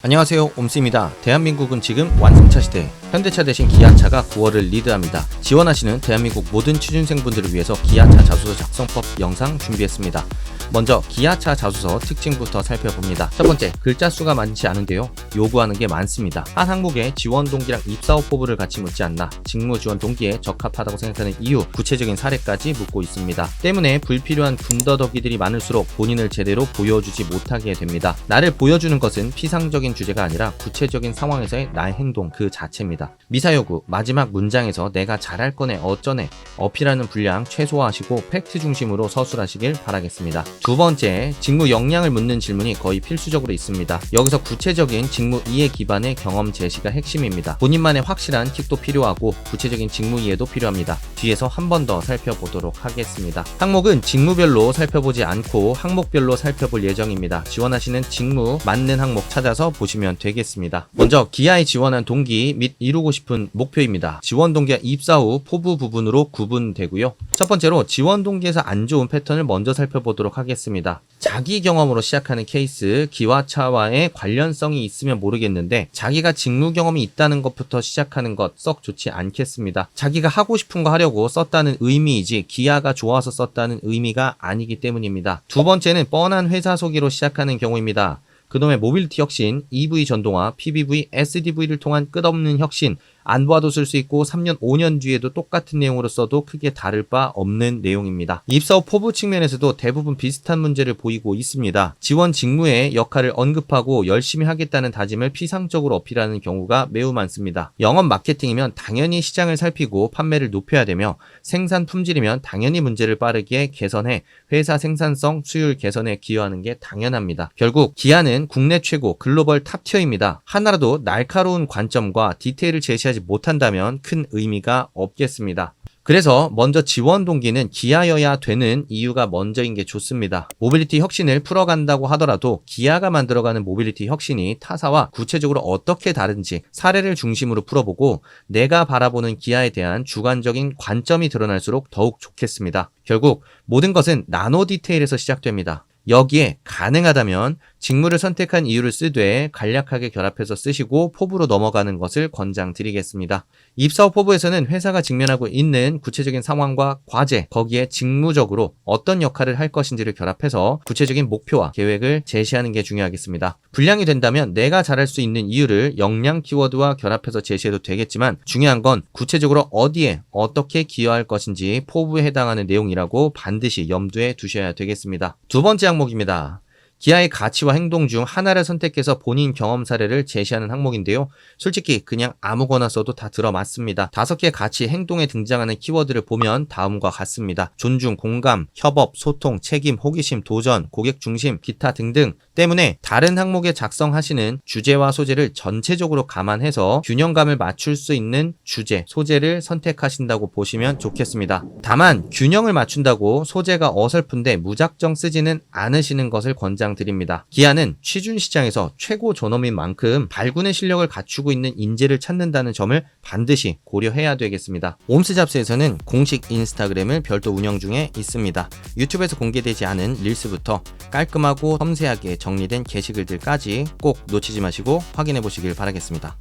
안녕하세요, 옴스입니다. 대한민국은 지금 완성차 시대, 현대차 대신 기아차가 9월을 리드합니다. 지원하시는 대한민국 모든 취준생분들을 위해서 기아차 자소서 작성법 영상 준비했습니다. 먼저 기아차 자소서 특징부터 살펴봅니다. 첫 번째, 글자 수가 많지 않은데요, 요구하는 게 많습니다. 한 항목에 지원 동기랑 입사 후 포부를 같이 묻지 않나, 직무 지원 동기에 적합하다고 생각하는 이유, 구체적인 사례까지 묻고 있습니다. 때문에 불필요한 군더더기들이 많을수록 본인을 제대로 보여주지 못하게 됩니다. 나를 보여주는 것은 피상적인 주제가 아니라 구체적인 상황에서의 나의 행동 그 자체입니다. 미사여구 마지막 문장에서 내가 잘할 거네 어쩌네 어필하는 분량 최소화하시고 팩트 중심으로 서술하시길 바라겠습니다. 두 번째, 직무 역량을 묻는 질문이 거의 필수적으로 있습니다. 여기서 구체적인 직무 이해 기반의 경험 제시가 핵심입니다. 본인만의 확실한 킥도 필요하고 구체적인 직무 이해도 필요합니다. 뒤에서 한 번 더 살펴보도록 하겠습니다. 항목은 직무별로 살펴보지 않고 항목별로 살펴볼 예정입니다. 지원하시는 직무 맞는 항목 찾아서 보시면 되겠습니다. 먼저 기아에 지원한 동기 및 이루고 싶은 목표입니다. 지원 동기와 입사 후 포부 부분으로 구분되고요. 첫 번째로 지원 동기에서 안 좋은 패턴을 먼저 살펴보도록 하겠습니다. 자기 경험으로 시작하는 케이스, 기아차와의 관련성이 있으면 모르겠는데 자기가 직무 경험이 있다는 것부터 시작하는 것 썩 좋지 않겠습니다. 자기가 하고 싶은 거 하려고 썼다는 의미이지 기아가 좋아서 썼다는 의미가 아니기 때문입니다. 두 번째는 뻔한 회사 소개로 시작하는 경우입니다. 그놈의 모빌리티 혁신, EV 전동화, PBV, SDV를 통한 끝없는 혁신, 안 봐도 쓸 수 있고 3년, 5년 뒤에도 똑같은 내용으로 써도 크게 다를 바 없는 내용입니다. 입사 후 포부 측면에서도 대부분 비슷한 문제를 보이고 있습니다. 지원 직무의 역할을 언급하고 열심히 하겠다는 다짐을 피상적으로 어필하는 경우가 매우 많습니다. 영업 마케팅이면 당연히 시장을 살피고 판매를 높여야 되며 생산 품질이면 당연히 문제를 빠르게 개선해 회사 생산성, 수율 개선에 기여하는 게 당연합니다. 결국 기아는 국내 최고 글로벌 탑티어입니다. 하나라도 날카로운 관점과 디테일을 제시하지 못한다면 큰 의미가 없겠습니다. 그래서 먼저 지원 동기는 기아여야 되는 이유가 먼저인 게 좋습니다. 모빌리티 혁신을 풀어간다고 하더라도 기아가 만들어가는 모빌리티 혁신이 타사와 구체적으로 어떻게 다른지 사례를 중심으로 풀어보고 내가 바라보는 기아에 대한 주관적인 관점이 드러날수록 더욱 좋겠습니다. 결국 모든 것은 나노 디테일에서 시작됩니다. 여기에 가능하다면 직무를 선택한 이유를 쓰되 간략하게 결합해서 쓰시고 포부로 넘어가는 것을 권장드리겠습니다. 입사 후 포부에서는 회사가 직면하고 있는 구체적인 상황과 과제, 거기에 직무적으로 어떤 역할을 할 것인지를 결합해서 구체적인 목표와 계획을 제시하는 게 중요하겠습니다. 분량이 된다면 내가 잘할 수 있는 이유를 역량 키워드와 결합해서 제시해도 되겠지만 중요한 건 구체적으로 어디에 어떻게 기여할 것인지 포부에 해당하는 내용이라고 반드시 염두에 두셔야 되겠습니다. 두 번째 항목입니다. 기아의 가치와 행동 중 하나를 선택해서 본인 경험 사례를 제시하는 항목인데요. 솔직히 그냥 아무거나 써도 다 들어맞습니다. 5개의 가치, 행동에 등장하는 키워드를 보면 다음과 같습니다. 존중, 공감, 협업, 소통, 책임, 호기심, 도전, 고객 중심, 기타 등등 때문에 다른 항목에 작성하시는 주제와 소재를 전체적으로 감안해서 균형감을 맞출 수 있는 주제, 소재를 선택하신다고 보시면 좋겠습니다. 다만 균형을 맞춘다고 소재가 어설픈데 무작정 쓰지는 않으시는 것을 권장드립니다. 기아는 취준시장에서 최고 존엄인 만큼 발군의 실력을 갖추고 있는 인재를 찾는다는 점을 반드시 고려해야 되겠습니다. 옴스잡스에서는 공식 인스타그램을 별도 운영 중에 있습니다. 유튜브에서 공개되지 않은 릴스부터 깔끔하고 섬세하게 정리된 게시글들까지 꼭 놓치지 마시고 확인해 보시길 바라겠습니다.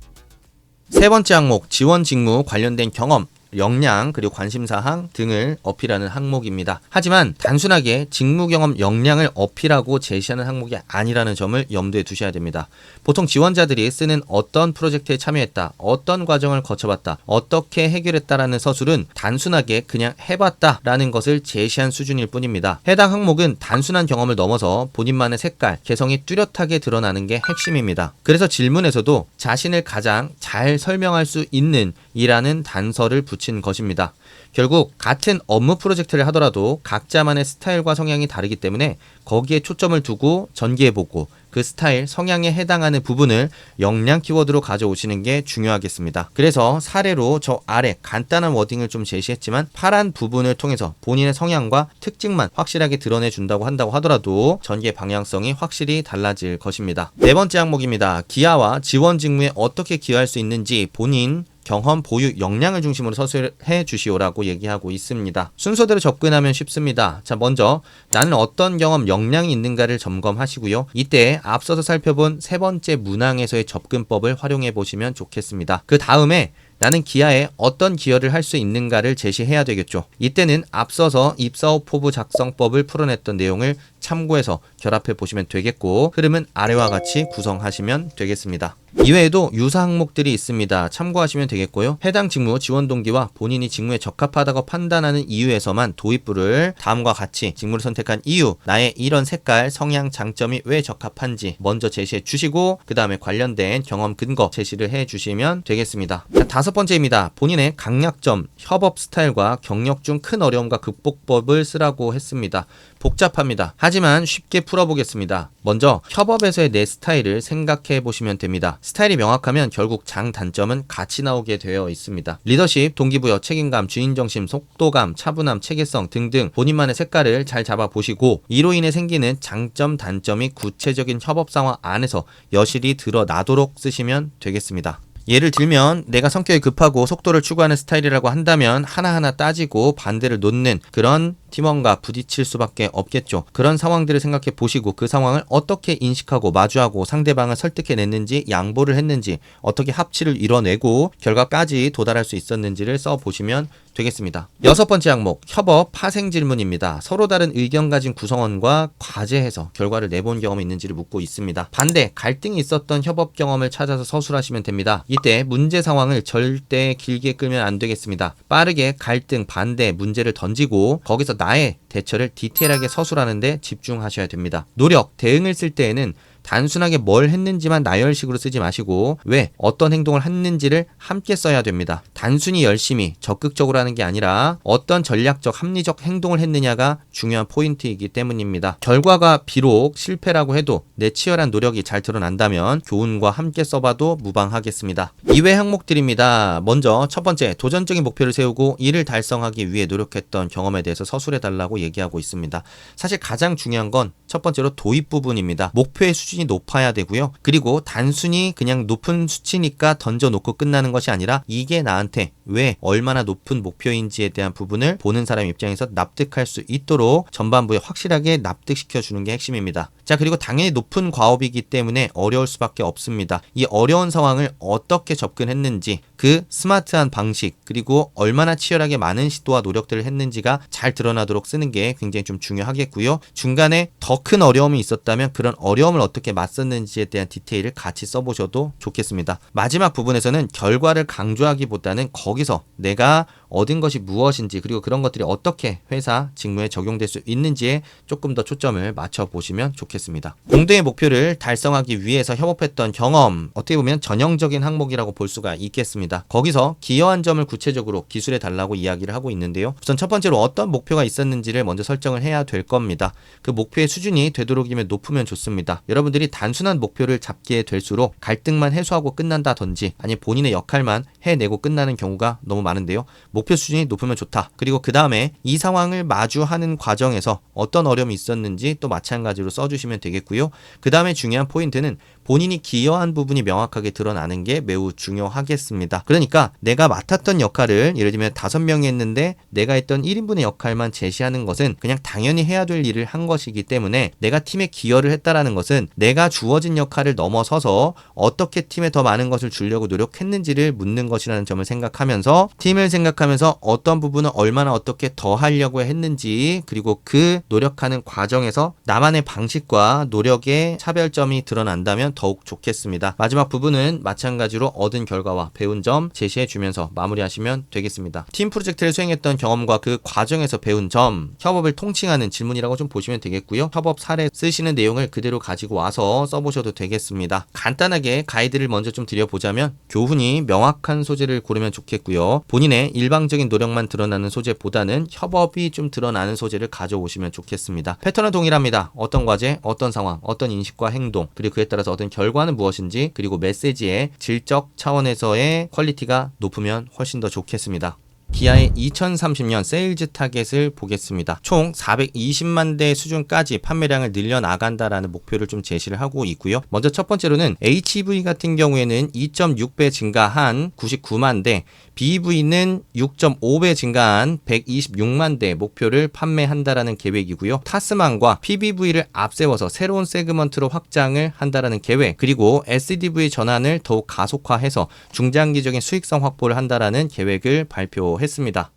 세 번째 항목, 지원 직무 관련된 경험, 역량 그리고 관심사항 등을 어필하는 항목입니다. 하지만 단순하게 직무 경험 역량을 어필하고 제시하는 항목이 아니라는 점을 염두에 두셔야 됩니다. 보통 지원자들이 쓰는 어떤 프로젝트에 참여했다, 어떤 과정을 거쳐봤다, 어떻게 해결했다라는 서술은 단순하게 그냥 해봤다라는 것을 제시한 수준일 뿐입니다. 해당 항목은 단순한 경험을 넘어서 본인만의 색깔, 개성이 뚜렷하게 드러나는 게 핵심입니다. 그래서 질문에서도 자신을 가장 잘 설명할 수 있는 이라는 단서를 붙인 것입니다. 결국 같은 업무 프로젝트를 하더라도 각자만의 스타일과 성향이 다르기 때문에 거기에 초점을 두고 전개해보고 그 스타일, 성향에 해당하는 부분을 역량 키워드로 가져오시는 게 중요하겠습니다. 그래서 사례로 저 아래 간단한 워딩을 좀 제시했지만 파란 부분을 통해서 본인의 성향과 특징만 확실하게 드러내준다고 한다고 하더라도 전개 방향성이 확실히 달라질 것입니다. 네 번째 항목입니다. 기아와 지원 직무에 어떻게 기여할 수 있는지 본인 경험, 보유, 역량을 중심으로 서술해 주시오라고 얘기하고 있습니다. 순서대로 접근하면 쉽습니다. 자, 먼저 나는 어떤 경험, 역량이 있는가를 점검하시고요. 이때 앞서서 살펴본 세 번째 문항에서의 접근법을 활용해 보시면 좋겠습니다. 그 다음에 나는 기아에 어떤 기여를 할 수 있는가를 제시해야 되겠죠. 이때는 앞서서 입사후 포부 작성법을 풀어냈던 내용을 참고해서 결합해 보시면 되겠고, 흐름은 아래와 같이 구성하시면 되겠습니다. 이외에도 유사 항목들이 있습니다. 참고하시면 되겠고요. 해당 직무 지원 동기와 본인이 직무에 적합하다고 판단하는 이유에서만 도입부를 다음과 같이 직무를 선택한 이유, 나의 이런 색깔, 성향, 장점이 왜 적합한지 먼저 제시해 주시고, 그 다음에 관련된 경험 근거 제시를 해 주시면 되겠습니다. 자, 다섯 번째입니다. 본인의 강약점, 협업 스타일과 경력 중 큰 어려움과 극복법을 쓰라고 했습니다. 복잡합니다. 하지만 쉽게 풀어보겠습니다. 먼저 협업에서의 내 스타일을 생각해 보시면 됩니다. 스타일이 명확하면 결국 장단점은 같이 나오게 되어 있습니다. 리더십, 동기부여, 책임감, 주인정심, 속도감, 차분함, 체계성 등등 본인만의 색깔을 잘 잡아보시고, 이로 인해 생기는 장점, 단점이 구체적인 협업 상황 안에서 여실히 드러나도록 쓰시면 되겠습니다. 예를 들면 내가 성격이 급하고 속도를 추구하는 스타일이라고 한다면 하나하나 따지고 반대를 놓는 그런 팀원과 부딪힐 수밖에 없겠죠. 그런 상황들을 생각해 보시고 그 상황을 어떻게 인식하고 마주하고 상대방을 설득해냈는지, 양보를 했는지, 어떻게 합치를 이뤄내고 결과까지 도달할 수 있었는지를 써보시면 되겠습니다. 여섯 번째 항목, 협업 파생 질문입니다. 서로 다른 의견 가진 구성원과 과제해서 결과를 내본 경험이 있는지를 묻고 있습니다. 반대, 갈등이 있었던 협업 경험을 찾아서 서술하시면 됩니다. 이때 문제 상황을 절대 길게 끌면 안 되겠습니다. 빠르게 갈등, 반대, 문제를 던지고 거기서 나의 대처를 디테일하게 서술하는데 집중하셔야 됩니다. 노력, 대응을 쓸 때에는 단순하게 뭘 했는지만 나열식으로 쓰지 마시고 왜, 어떤 행동을 했는지를 함께 써야 됩니다. 단순히 열심히, 적극적으로 하는 게 아니라 어떤 전략적, 합리적 행동을 했느냐가 중요한 포인트이기 때문입니다. 결과가 비록 실패라고 해도 내 치열한 노력이 잘 드러난다면 교훈과 함께 써봐도 무방하겠습니다. 이외 항목들입니다. 먼저 첫 번째, 도전적인 목표를 세우고 이를 달성하기 위해 노력했던 경험에 대해서 서술해달라고 얘기하고 있습니다. 사실 가장 중요한 건 첫 번째로 도입 부분입니다. 목표의 수준이 높아야 되고요. 그리고 단순히 그냥 높은 수치니까 던져놓고 끝나는 것이 아니라 이게 나한테 왜, 얼마나 높은 목표인지에 대한 부분을 보는 사람 입장에서 납득할 수 있도록 전반부에 확실하게 납득시켜 주는 게 핵심입니다. 자, 그리고 당연히 높은 과업이기 때문에 어려울 수밖에 없습니다. 이 어려운 상황을 어떻게 접근했는지, 그 스마트한 방식, 그리고 얼마나 치열하게 많은 시도와 노력들을 했는지가 잘 드러나도록 쓰는 게 굉장히 좀 중요하겠고요. 중간에 더 큰 어려움이 있었다면 그런 어려움을 어떻게 맞섰는지에 대한 디테일을 같이 써보셔도 좋겠습니다. 마지막 부분에서는 결과를 강조하기보다는 거기서 내가 얻은 것이 무엇인지, 그리고 그런 것들이 어떻게 회사 직무에 적용될 수 있는지에 조금 더 초점을 맞춰보시면 좋겠습니다. 공동의 목표를 달성하기 위해서 협업했던 경험, 어떻게 보면 전형적인 항목이라고 볼 수가 있겠습니다. 거기서 기여한 점을 구체적으로 기술해 달라고 이야기를 하고 있는데요. 우선 첫 번째로 어떤 목표가 있었는지를 먼저 설정을 해야 될 겁니다. 그 목표의 수준이 되도록이면 높으면 좋습니다. 여러분들이 단순한 목표를 잡게 될수록 갈등만 해소하고 끝난다든지 아니면 본인의 역할만 해내고 끝나는 경우가 너무 많은데요. 목표 수준이 높으면 좋다. 그리고 그 다음에 이 상황을 마주하는 과정에서 어떤 어려움이 있었는지 또 마찬가지로 써주시면 되겠고요. 그 다음에 중요한 포인트는 본인이 기여한 부분이 명확하게 드러나는 게 매우 중요하겠습니다. 그러니까 내가 맡았던 역할을 예를 들면 5명이 했는데 내가 했던 1인분의 역할만 제시하는 것은 그냥 당연히 해야 될 일을 한 것이기 때문에 내가 팀에 기여를 했다라는 것은 내가 주어진 역할을 넘어서서 어떻게 팀에 더 많은 것을 주려고 노력했는지를 묻는 것이라는 점을 생각하면서 팀을 생각하면서 어떤 부분을 얼마나 어떻게 더 하려고 했는지, 그리고 그 노력하는 과정에서 나만의 방식과 노력의 차별점이 드러난다면 더욱 좋겠습니다. 마지막 부분은 마찬가지로 얻은 결과와 배운 점 제시해 주면서 마무리하시면 되겠습니다. 팀 프로젝트를 수행했던 경험과 그 과정에서 배운 점, 협업을 통칭하는 질문이라고 좀 보시면 되겠고요. 협업 사례 쓰시는 내용을 그대로 가지고 와서 써보셔도 되겠습니다. 간단하게 가이드를 먼저 좀 드려보자면 교훈이 명확한 소재를 고르면 좋겠고요. 본인의 일방적인 노력만 드러나는 소재보다는 협업이 좀 드러나는 소재를 가져오시면 좋겠습니다. 패턴은 동일합니다. 어떤 과제, 어떤 상황, 어떤 인식과 행동, 그리고 그에 따라서 얻은 결과는 무엇인지, 그리고 메시지의 질적 차원에서의 퀄리티가 높으면 훨씬 더 좋겠습니다. 기아의 2030년 세일즈 타겟을 보겠습니다. 총 420만 대 수준까지 판매량을 늘려나간다라는 목표를 좀 제시를 하고 있고요. 먼저 첫 번째로는 HEV 같은 경우에는 2.6배 증가한 99만 대, BEV는 6.5배 증가한 126만 대 목표를 판매한다라는 계획이고요. 타스만과 PBV를 앞세워서 새로운 세그먼트로 확장을 한다라는 계획, 그리고 SDV 전환을 더욱 가속화해서 중장기적인 수익성 확보를 한다라는 계획을 발표했습니다.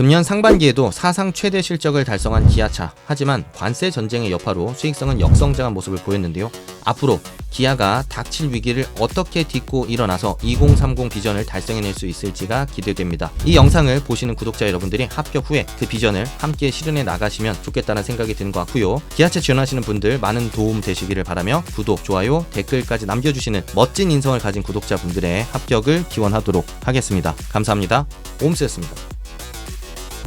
금년 상반기에도 사상 최대 실적을 달성한 기아차. 하지만 관세 전쟁의 여파로 수익성은 역성장한 모습을 보였는데요. 앞으로 기아가 닥칠 위기를 어떻게 딛고 일어나서 2030 비전을 달성해낼 수 있을지가 기대됩니다. 이 영상을 보시는 구독자 여러분들이 합격 후에 그 비전을 함께 실현해 나가시면 좋겠다는 생각이 드는 것 같고요. 기아차 지원하시는 분들 많은 도움 되시기를 바라며 구독, 좋아요, 댓글까지 남겨주시는 멋진 인성을 가진 구독자분들의 합격을 기원하도록 하겠습니다. 감사합니다. 옴스였습니다.